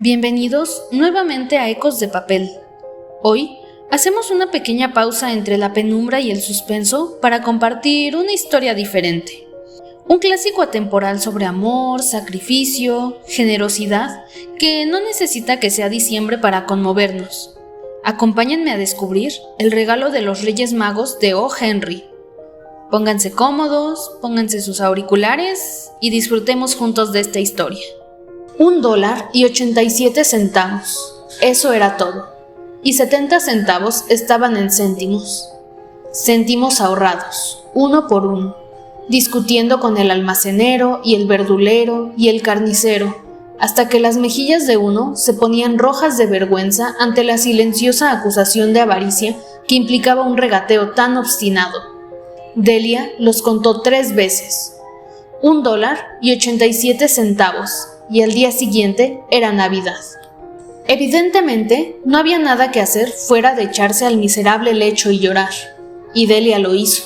Bienvenidos nuevamente a Ecos de Papel. Hoy hacemos una pequeña pausa entre la penumbra y el suspenso para compartir una historia diferente. Un clásico atemporal sobre amor, sacrificio, generosidad, que no necesita que sea diciembre para conmovernos. Acompáñenme a descubrir El regalo de los Reyes Magos de O. Henry. Pónganse cómodos, pónganse sus auriculares y disfrutemos juntos de esta historia. $1.87. Eso era todo. Y 70 centavos estaban en céntimos. Céntimos ahorrados, uno por uno, discutiendo con el almacenero y el verdulero y el carnicero, hasta que las mejillas de uno se ponían rojas de vergüenza ante la silenciosa acusación de avaricia que implicaba un regateo tan obstinado. Delia los contó 3 veces. $1.87, y al día siguiente era Navidad. Evidentemente, no había nada que hacer fuera de echarse al miserable lecho y llorar, y Delia lo hizo,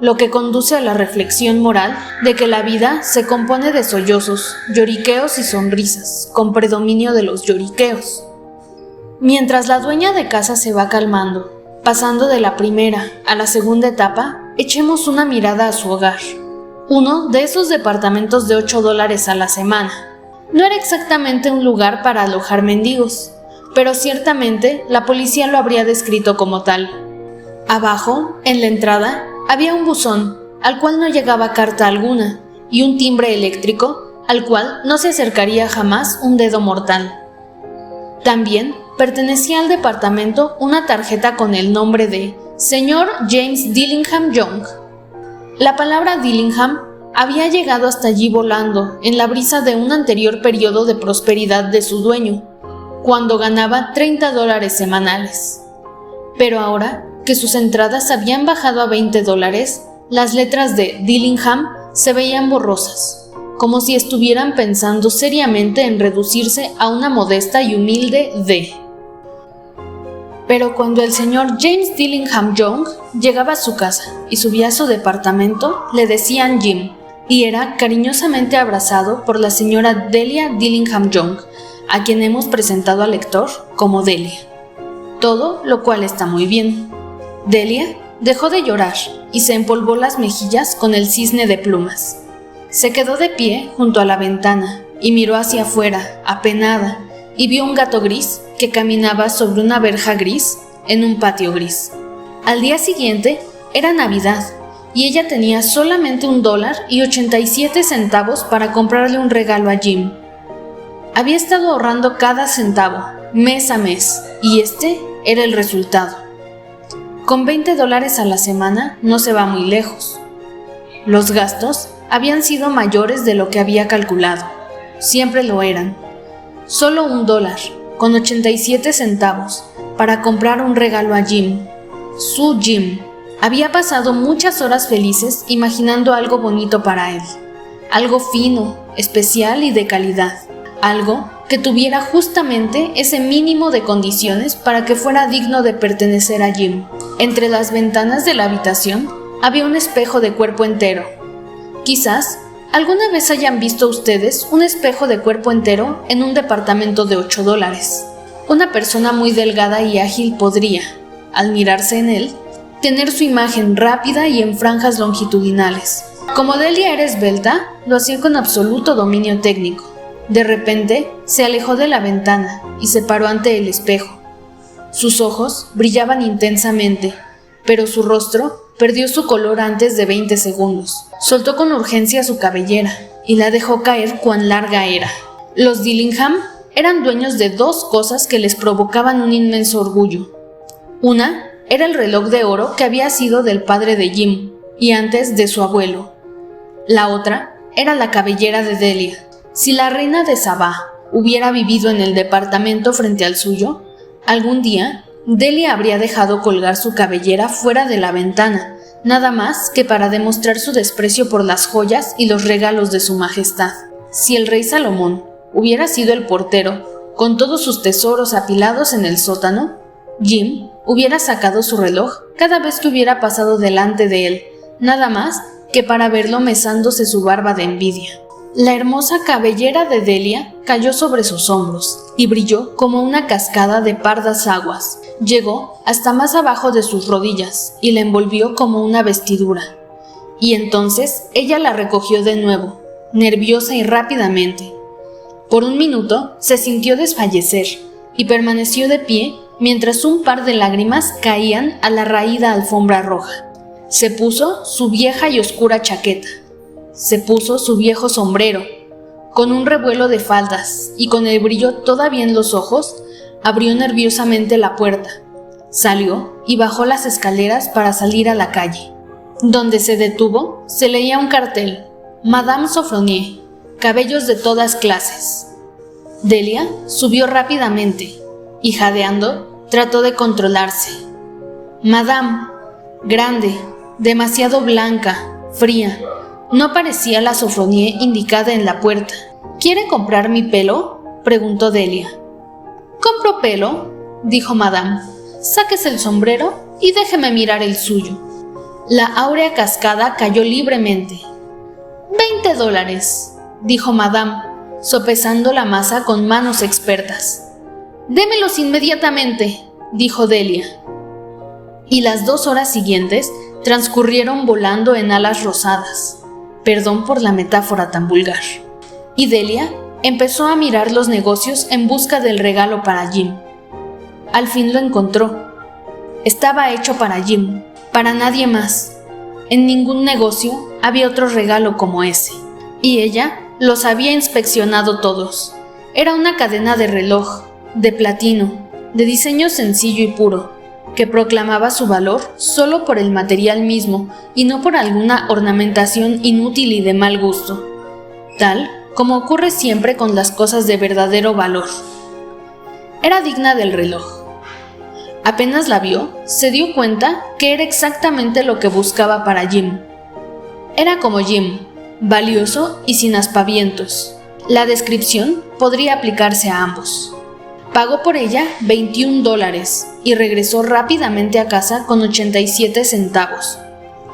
lo que conduce a la reflexión moral de que la vida se compone de sollozos, lloriqueos y sonrisas, con predominio de los lloriqueos. Mientras la dueña de casa se va calmando, pasando de la primera a la segunda etapa, echemos una mirada a su hogar. Uno de esos departamentos de $8 a la semana. No era exactamente un lugar para alojar mendigos, pero ciertamente la policía lo habría descrito como tal. Abajo, en la entrada, había un buzón, al cual no llegaba carta alguna, y un timbre eléctrico, al cual no se acercaría jamás un dedo mortal. También pertenecía al departamento una tarjeta con el nombre de Señor James Dillingham Young. La palabra Dillingham había llegado hasta allí volando en la brisa de un anterior periodo de prosperidad de su dueño, cuando ganaba $30 semanales. Pero ahora que sus entradas habían bajado a $20, las letras de Dillingham se veían borrosas, como si estuvieran pensando seriamente en reducirse a una modesta y humilde D. Pero cuando el señor James Dillingham Young llegaba a su casa y subía a su departamento, le decían Jim, y era cariñosamente abrazado por la señora Delia Dillingham Young, a quien hemos presentado al lector como Delia. Todo lo cual está muy bien. Delia dejó de llorar y se empolvó las mejillas con el cisne de plumas. Se quedó de pie junto a la ventana y miró hacia afuera, apenada, y vio un gato gris que caminaba sobre una verja gris en un patio gris. Al día siguiente era Navidad, y ella tenía solamente $1.87 para comprarle un regalo a Jim. Había estado ahorrando cada centavo, mes a mes, y este era el resultado. Con $20 a la semana no se va muy lejos. Los gastos habían sido mayores de lo que había calculado. Siempre lo eran. Solo $1.87 para comprar un regalo a Jim. Su Jim. Había pasado muchas horas felices imaginando algo bonito para él, algo fino, especial y de calidad, algo que tuviera justamente ese mínimo de condiciones para que fuera digno de pertenecer a Jim. Entre las ventanas de la habitación había un espejo de cuerpo entero. Quizás alguna vez hayan visto ustedes un espejo de cuerpo entero en un departamento de $8. Una persona muy delgada y ágil podría, al mirarse en él, tener su imagen rápida y en franjas longitudinales. Como Delia era esbelta, lo hacía con absoluto dominio técnico. De repente, se alejó de la ventana y se paró ante el espejo. Sus ojos brillaban intensamente, pero su rostro perdió su color antes de 20 segundos. Soltó con urgencia su cabellera y la dejó caer cuán larga era. Los Dillingham eran dueños de 2 cosas que les provocaban un inmenso orgullo. Una era el reloj de oro que había sido del padre de Jim y antes de su abuelo. La otra era la cabellera de Delia. Si la reina de Sabá hubiera vivido en el departamento frente al suyo, algún día Delia habría dejado colgar su cabellera fuera de la ventana, nada más que para demostrar su desprecio por las joyas y los regalos de su majestad. Si el rey Salomón hubiera sido el portero, con todos sus tesoros apilados en el sótano, Jim hubiera sacado su reloj cada vez que hubiera pasado delante de él, nada más que para verlo mesándose su barba de envidia. La hermosa cabellera de Delia cayó sobre sus hombros y brilló como una cascada de pardas aguas. Llegó hasta más abajo de sus rodillas y la envolvió como una vestidura. Y entonces ella la recogió de nuevo, nerviosa y rápidamente. Por un minuto se sintió desfallecer y permaneció de pie mientras un par de lágrimas caían a la raída alfombra roja. Se puso su vieja y oscura chaqueta. Se puso su viejo sombrero. Con un revuelo de faldas y con el brillo todavía en los ojos, abrió nerviosamente la puerta. Salió y bajó las escaleras para salir a la calle. Donde se detuvo, se leía un cartel: Madame Sofronie, cabellos de todas clases. Delia subió rápidamente y, jadeando, trató de controlarse. Madame, grande, demasiado blanca, fría. No parecía la Sofronie indicada en la puerta. ¿Quiere comprar mi pelo?, preguntó Delia. «¿Compro pelo?», dijo Madame. «Sáquese el sombrero y déjeme mirar el suyo». La áurea cascada cayó libremente. $20, dijo Madame, sopesando la masa con manos expertas. «Démelos inmediatamente», dijo Delia. Y las 2 horas siguientes transcurrieron volando en alas rosadas. Perdón por la metáfora tan vulgar. Y Delia empezó a mirar los negocios en busca del regalo para Jim. Al fin lo encontró. Estaba hecho para Jim, para nadie más. En ningún negocio había otro regalo como ese. Y ella los había inspeccionado todos. Era una cadena de reloj, de platino, de diseño sencillo y puro, que proclamaba su valor solo por el material mismo y no por alguna ornamentación inútil y de mal gusto, tal como ocurre siempre con las cosas de verdadero valor. Era digna del reloj. Apenas la vio, se dio cuenta que era exactamente lo que buscaba para Jim. Era como Jim, valioso y sin aspavientos. La descripción podría aplicarse a ambos. Pagó por ella $21 y regresó rápidamente a casa con 87 centavos.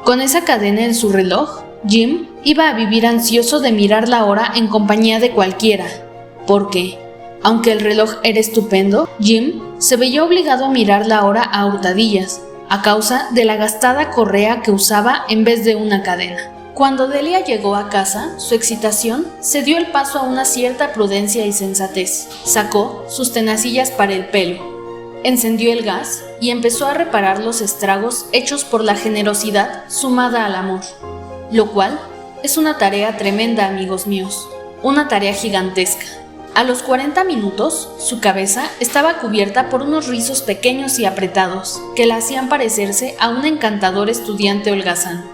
Con esa cadena en su reloj, Jim iba a vivir ansioso de mirar la hora en compañía de cualquiera, porque, aunque el reloj era estupendo, Jim se veía obligado a mirar la hora a hurtadillas, a causa de la gastada correa que usaba en vez de una cadena. Cuando Delia llegó a casa, su excitación se dio el paso a una cierta prudencia y sensatez. Sacó sus tenacillas para el pelo, encendió el gas y empezó a reparar los estragos hechos por la generosidad sumada al amor, lo cual es una tarea tremenda, amigos míos, una tarea gigantesca. A los 40 minutos, su cabeza estaba cubierta por unos rizos pequeños y apretados que la hacían parecerse a un encantador estudiante holgazán.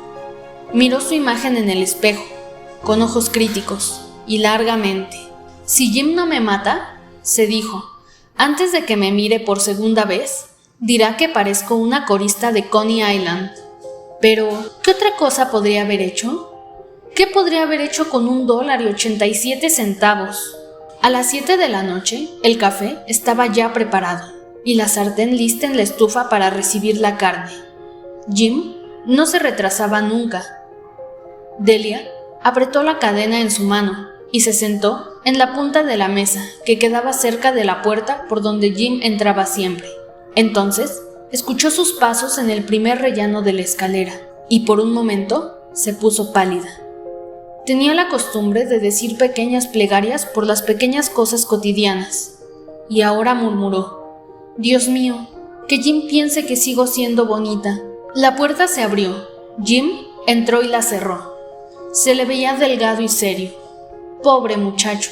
Miró su imagen en el espejo, con ojos críticos, y largamente. «Si Jim no me mata», se dijo, «antes de que me mire por segunda vez, dirá que parezco una corista de Coney Island. Pero, ¿qué otra cosa podría haber hecho? ¿Qué podría haber hecho con $1.87? A las 7 de la noche, el café estaba ya preparado, y la sartén lista en la estufa para recibir la carne. Jim no se retrasaba nunca. Delia apretó la cadena en su mano y se sentó en la punta de la mesa que quedaba cerca de la puerta por donde Jim entraba siempre. Entonces escuchó sus pasos en el primer rellano de la escalera y por un momento se puso pálida. Tenía la costumbre de decir pequeñas plegarias por las pequeñas cosas cotidianas y ahora murmuró: «Dios mío, que Jim piense que sigo siendo bonita». La puerta se abrió. Jim entró y la cerró. Se le veía delgado y serio. Pobre muchacho,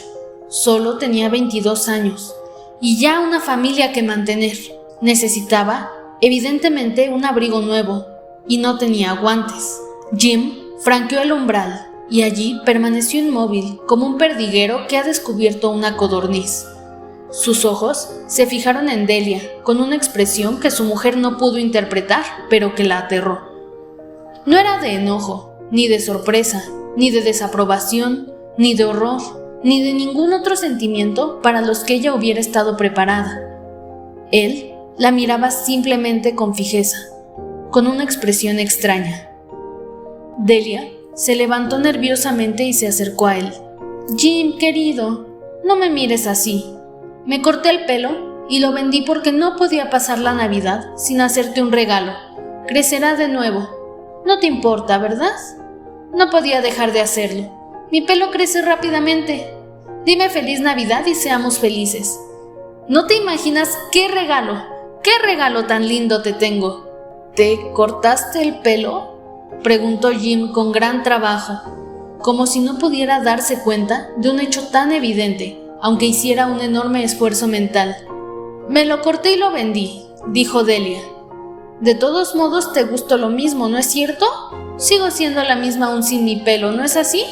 solo tenía 22 años y ya una familia que mantener. Necesitaba, evidentemente, un abrigo nuevo y no tenía guantes. Jim franqueó el umbral y allí permaneció inmóvil como un perdiguero que ha descubierto una codorniz. Sus ojos se fijaron en Delia con una expresión que su mujer no pudo interpretar, pero que la aterró. No era de enojo, ni de sorpresa, ni de desaprobación, ni de horror, ni de ningún otro sentimiento para los que ella hubiera estado preparada. Él la miraba simplemente con fijeza, con una expresión extraña. Delia se levantó nerviosamente y se acercó a él. Jim, querido, no me mires así. Me corté el pelo y lo vendí porque no podía pasar la Navidad sin hacerte un regalo. Crecerá de nuevo. No te importa, ¿verdad? No podía dejar de hacerlo. Mi pelo crece rápidamente. Dime feliz Navidad y seamos felices. No te imaginas qué regalo tan lindo te tengo. ¿Te cortaste el pelo?, preguntó Jim con gran trabajo, como si no pudiera darse cuenta de un hecho tan evidente, aunque hiciera un enorme esfuerzo mental. Me lo corté y lo vendí, dijo Delia. De todos modos te gustó lo mismo, ¿no es cierto? Sigo siendo la misma aún sin mi pelo, ¿no es así?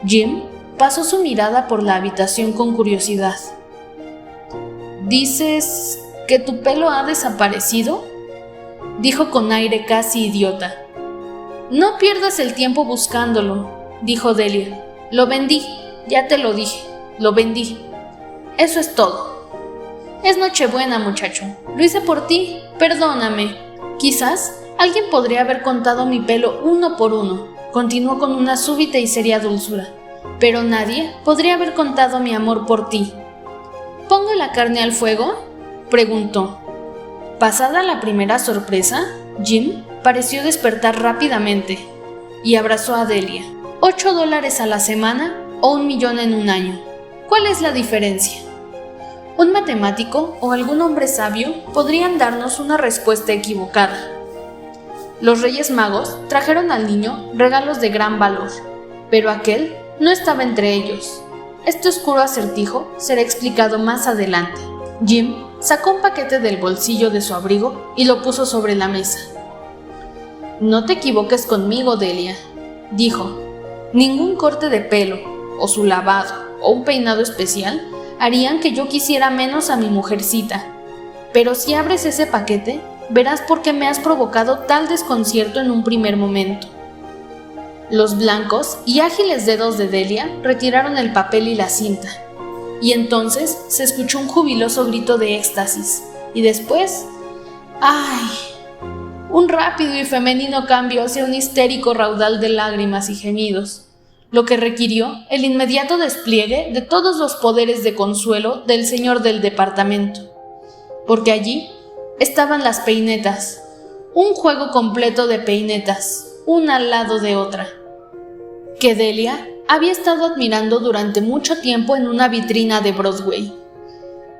Jim pasó su mirada por la habitación con curiosidad. ¿Dices que tu pelo ha desaparecido?, dijo con aire casi idiota. No pierdas el tiempo buscándolo, dijo Delia. Lo vendí, ya te lo dije, lo vendí. Eso es todo. Es Nochebuena, muchacho. Lo hice por ti, perdóname. Quizás alguien podría haber contado mi pelo uno por uno, continuó con una súbita y seria dulzura, pero nadie podría haber contado mi amor por ti. ¿Pongo la carne al fuego?, preguntó. Pasada la primera sorpresa, Jim pareció despertar rápidamente y abrazó a Delia. $8 a la semana o $1 millón en un año. ¿Cuál es la diferencia? Un matemático o algún hombre sabio podrían darnos una respuesta equivocada. Los Reyes Magos trajeron al niño regalos de gran valor, pero aquel no estaba entre ellos. Este oscuro acertijo será explicado más adelante. Jim sacó un paquete del bolsillo de su abrigo y lo puso sobre la mesa. No te equivoques conmigo, Delia, dijo. Ningún corte de pelo, o su lavado, o un peinado especial harían que yo quisiera menos a mi mujercita. Pero si abres ese paquete, verás por qué me has provocado tal desconcierto en un primer momento. Los blancos y ágiles dedos de Delia retiraron el papel y la cinta, y entonces se escuchó un jubiloso grito de éxtasis, y después, ¡ay!, un rápido y femenino cambio hacia un histérico raudal de lágrimas y gemidos, lo que requirió el inmediato despliegue de todos los poderes de consuelo del señor del departamento, porque allí estaban las peinetas, un juego completo de peinetas, una al lado de otra, que Delia había estado admirando durante mucho tiempo en una vitrina de Broadway.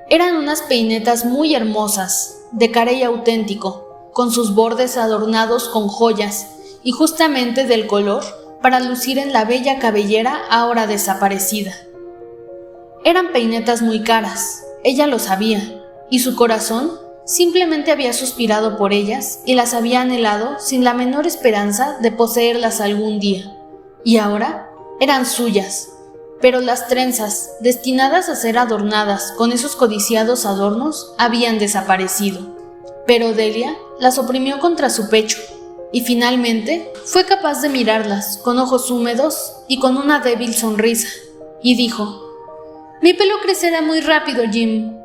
Eran unas peinetas muy hermosas, de carey auténtico, con sus bordes adornados con joyas y justamente del color para lucir en la bella cabellera ahora desaparecida. Eran peinetas muy caras, ella lo sabía, y su corazón simplemente había suspirado por ellas y las había anhelado sin la menor esperanza de poseerlas algún día. Y ahora eran suyas, pero las trenzas, destinadas a ser adornadas con esos codiciados adornos, habían desaparecido. Pero Delia las oprimió contra su pecho, y finalmente fue capaz de mirarlas con ojos húmedos y con una débil sonrisa, y dijo: «Mi pelo crecerá muy rápido, Jim».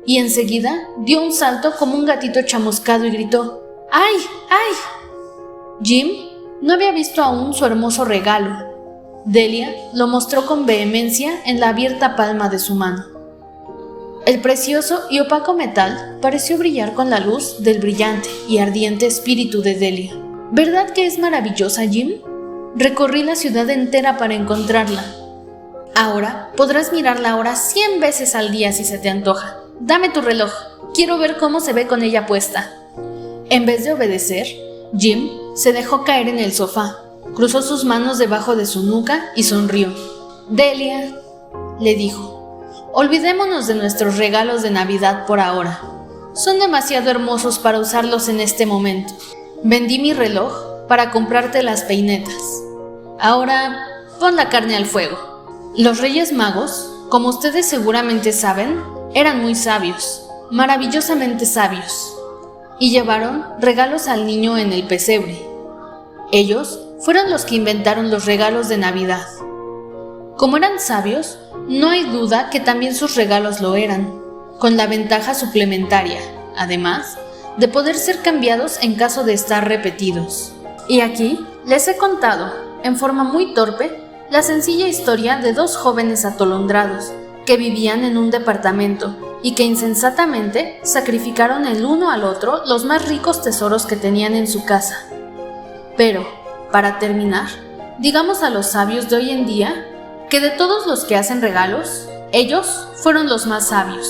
Y enseguida dio un salto como un gatito chamuscado y gritó: «¡Ay, ay!». Jim no había visto aún su hermoso regalo. Delia lo mostró con vehemencia en la abierta palma de su mano. El precioso y opaco metal pareció brillar con la luz del brillante y ardiente espíritu de Delia. ¿Verdad que es maravillosa, Jim? Recorrí la ciudad entera para encontrarla. Ahora podrás mirar la hora 100 veces al día si se te antoja. Dame tu reloj, quiero ver cómo se ve con ella puesta. En vez de obedecer, Jim se dejó caer en el sofá, cruzó sus manos debajo de su nuca y sonrió. «Delia», le dijo, «olvidémonos de nuestros regalos de Navidad por ahora. Son demasiado hermosos para usarlos en este momento. Vendí mi reloj para comprarte las peinetas. Ahora pon la carne al fuego». Los Reyes Magos, como ustedes seguramente saben, eran muy sabios, maravillosamente sabios, y llevaron regalos al niño en el pesebre. Ellos fueron los que inventaron los regalos de Navidad. Como eran sabios, no hay duda que también sus regalos lo eran, con la ventaja suplementaria, además, de poder ser cambiados en caso de estar repetidos. Y aquí les he contado, en forma muy torpe, la sencilla historia de dos jóvenes atolondrados que vivían en un departamento y que insensatamente sacrificaron el uno al otro los más ricos tesoros que tenían en su casa. Pero, para terminar, digamos a los sabios de hoy en día que de todos los que hacen regalos, ellos fueron los más sabios.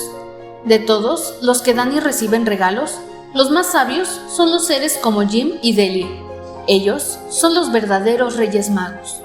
De todos los que dan y reciben regalos, los más sabios son los seres como Jim y Delia. Ellos son los verdaderos Reyes Magos.